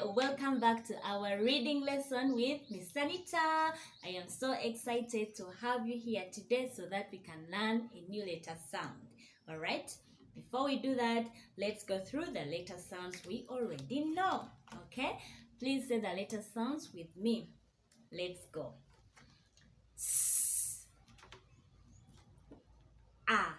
welcome back to our reading lesson with Miss Anita. I am so excited to have you here today so that we can learn a new letter sound. Alright, before we do that, let's go through the letter sounds we already know. Okay, please say the letter sounds with me. Let's go. S, A, I,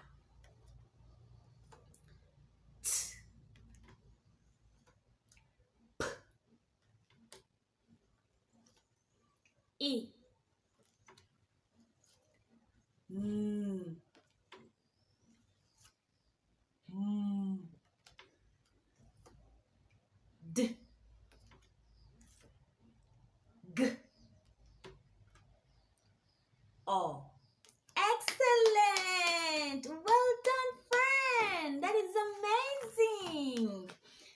M, D, G, O. Excellent! Well done, friend! That is amazing!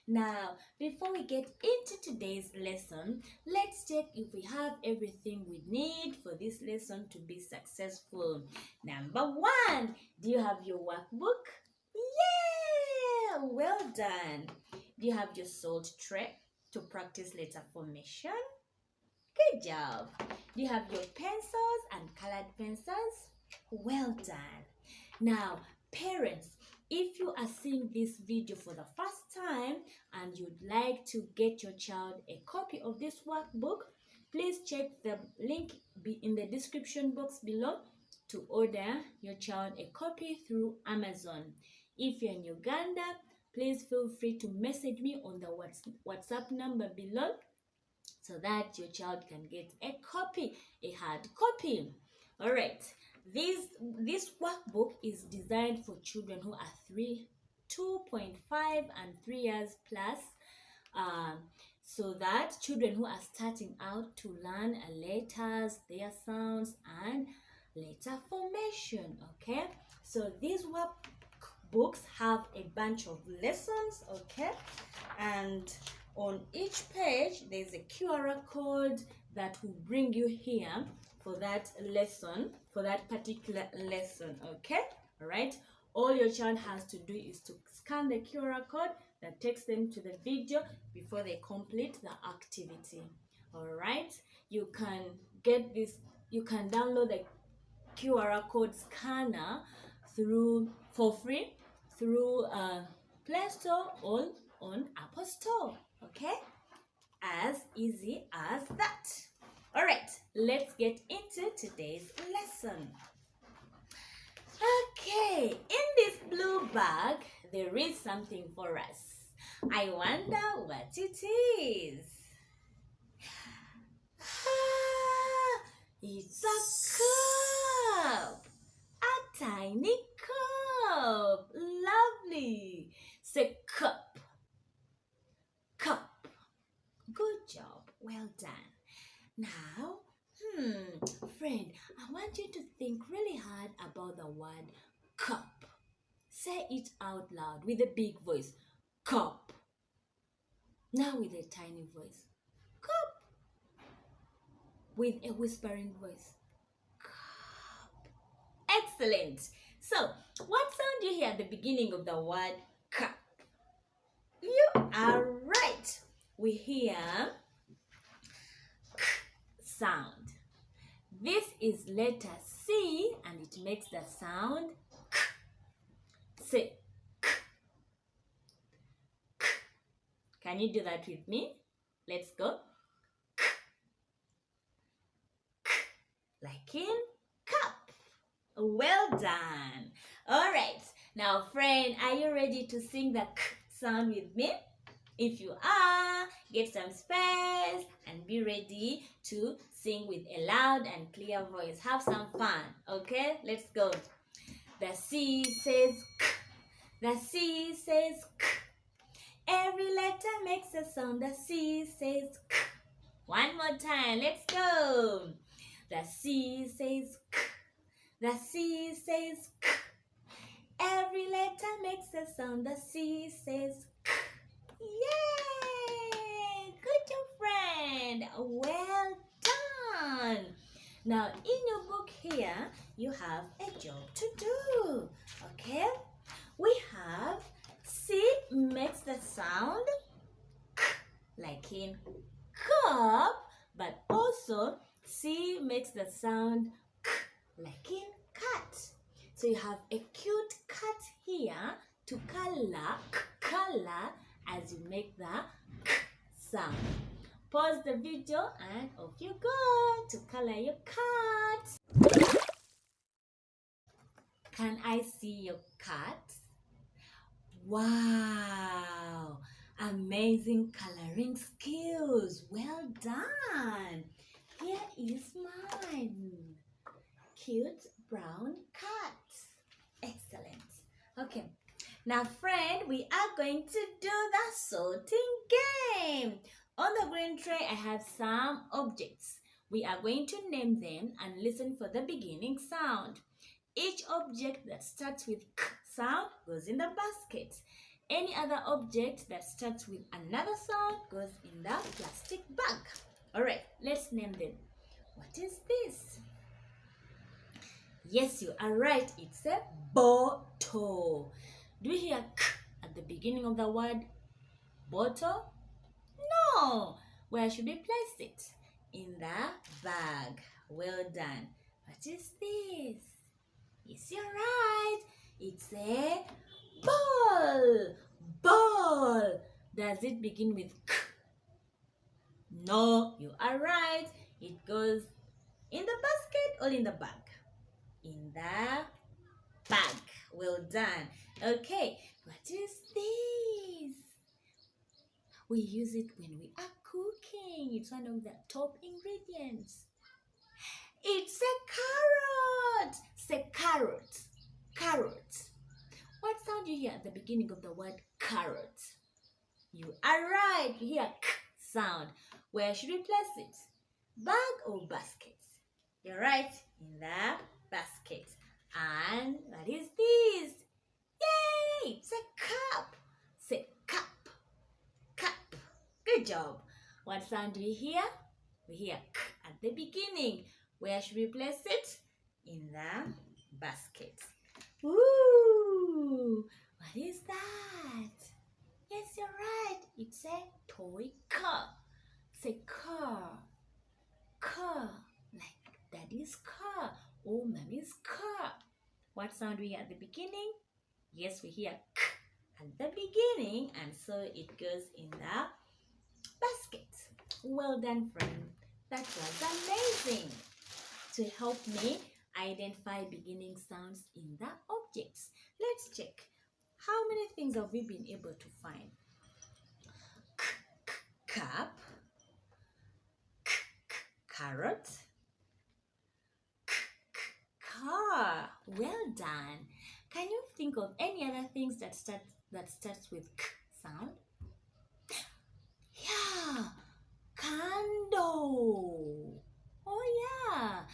Now, before we get into today's lesson, let's check if we have everything we need for this lesson to be successful. Number one, do you have your workbook? Yeah! Well done! Do you have your salt tray to practice letter formation? Good job! Do you have your pencils and colored pencils? Well done! Now, parents, if you are seeing this video for the first time and you'd like to get your child a copy of this workbook, please check the link in the description box below to order your child a copy through Amazon. If you're in Uganda, please feel free to message me on the WhatsApp number below so that your child can get a copy, a hard copy. All right. This workbook is designed for children who are 2.5 and 3 years plus, so that children who are starting out to learn letters, their sounds, and letter formation. Okay, so these workbooks have a bunch of lessons. Okay, and on each page there's a QR code that will bring you here for that lesson, for that particular lesson. Okay, all right, all your child has to do is to scan the QR code that takes them to the video before they complete the activity. All right, you can get this, you can download the QR code scanner for free through Play Store or on Apple Store. Okay, as easy as that. All right, let's get into today's lesson. Okay, in this blue bag, there is something for us. I wonder what it is. Ah, it's a cup, a tiny cup. Lovely. Say cup, cup. Good job, well done. Now, friend, I want you to think really hard about the word cup. Say it out loud with a big voice. Cup. Now with a tiny voice. Cup. With a whispering voice. Cup. Excellent. So, what sound do you hear at the beginning of the word cup? You are right. We hear sound. This is letter C and it makes the sound K. Say K. K. Can you do that with me? Let's go. K. K. Like in cup. Well done. All right. Now, friend, are you ready to sing the K sound with me? If you are, get some space and be ready to sing with a loud and clear voice. Have some fun, okay? Let's go. The C says K. The C says K. Every letter makes a sound. The C says K. One more time. Let's go. The C says K. The C says K. Every letter makes a sound. The C says K. Yay! Good job, friend. Well done. Now, in your book here, you have a job to do. Okay? We have C makes the sound K. like in cup, but also C makes the sound K like in cat. So you have a cute cat here to color as you make the K sound. Pause the video and off you go to color your cat. Can I see your cat? Wow! Amazing coloring skills. Well done. Here is mine. Cute brown cat. Excellent. Okay. Now, friend, we are going to do the sorting game. On the green tray, I have some objects. We are going to name them and listen for the beginning sound. Each object that starts with K sound goes in the basket. Any other object that starts with another sound goes in the plastic bag. Alright, let's name them. What is this? Yes, you are right. It's a bottle. Do you hear K at the beginning of the word bottle? No. Where should we place it? In the bag. Well done. What is this? Yes, you're right. It's a ball. Ball. Does it begin with K? No, you are right. It goes in the basket or in the bag? In the bag. Well done. Okay, what is this? We use it when we are cooking. It's one of the top ingredients. It's a carrot. Say carrot. Carrot. What sound you hear at the beginning of the word carrot? You are right. You hear K sound. Where should we place it? Bag or basket? You're right. In the basket. And what is this? Yay! It's a cup. Say cup. Cup. Good job. What sound do we hear? We hear K at the beginning. Where should we place it? In the basket. Ooh, what is that? Yes, you're right. It's a toy car. Say car. Car. Like daddy's car or mommy's car. What sound we hear at the beginning? Yes, we hear K at the beginning, and so it goes in the basket. Well done, friend. That was amazing. To help me identify beginning sounds in the objects, let's check. How many things have we been able to find? Cup, carrot, car. Well done. Can you think of any other things that starts with K sound? Yeah, candle. Oh yeah,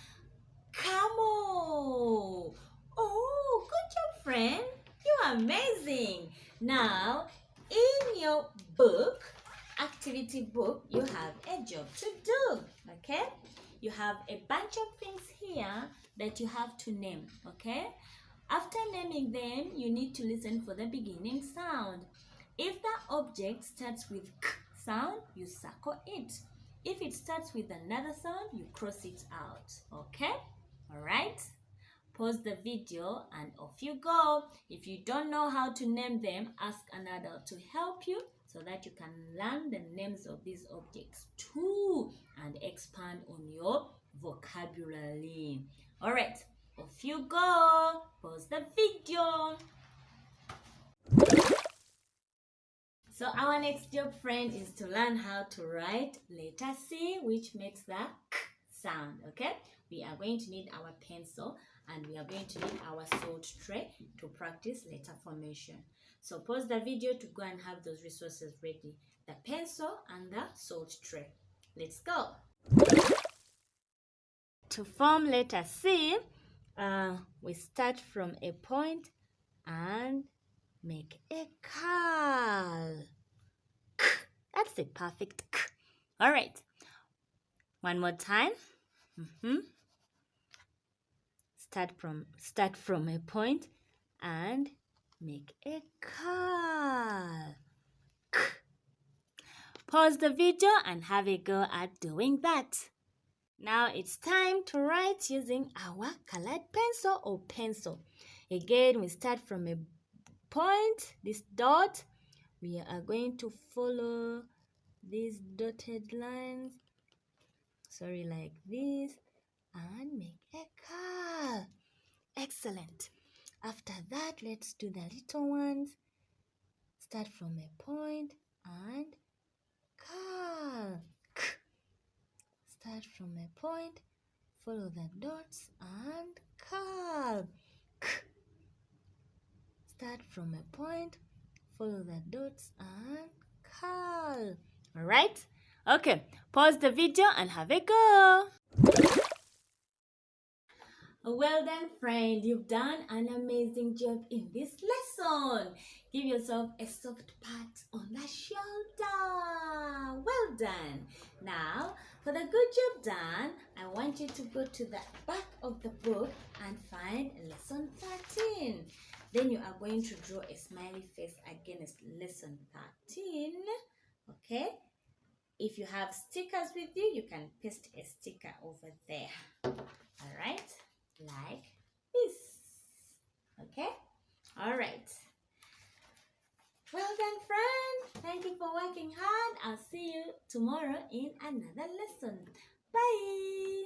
camel. Oh, good job, friend. You're amazing. Now, in your book, activity book, you have a job to do. Okay? You have a bunch of things here that you have to name. Okay? After naming them, you need to listen for the beginning sound. If the object starts with K sound, you circle it. If it starts with another sound, you cross it out. Okay? Alright? Pause the video and off you go. If you don't know how to name them, ask an adult to help you so that you can learn the names of these objects too and expand on your vocabulary. Alright, off you go. Pause the video. So our next job, friend, is to learn how to write letter C, which makes the K sound. Okay, we are going to need our pencil and we are going to need our salt tray to practice letter formation. So pause the video to go and have those resources ready, the pencil and the salt tray. Let's go. To form letter C, we start from a point and make a curl. K. That's a perfect K. All right. One more time. Start from a point and make a curl. K. Pause the video and have a go at doing that. Now it's time to write using our colored pencil or pencil. Again, we start from a point, this dot. We are going to follow these dotted lines, like this, and make a curl. Excellent. After that, let's do the little ones. Start from a point and curl. Start from a point, follow the dots and curl. Start from a point, follow the dots and curl. Alright? Okay, pause the video and have a go. Well done, friend. You've done an amazing job in this lesson. Give yourself a soft pat on the shoulder. Well done. Now, for the good job done, I want you to go to the back of the book and find lesson 13. Then you are going to draw a smiley face against lesson 13. Okay? If you have stickers with you, you can paste a sticker over there. All right? Like this. Okay? All right. Well done, friend. Thank you for working hard. I'll see you tomorrow in another lesson. Bye.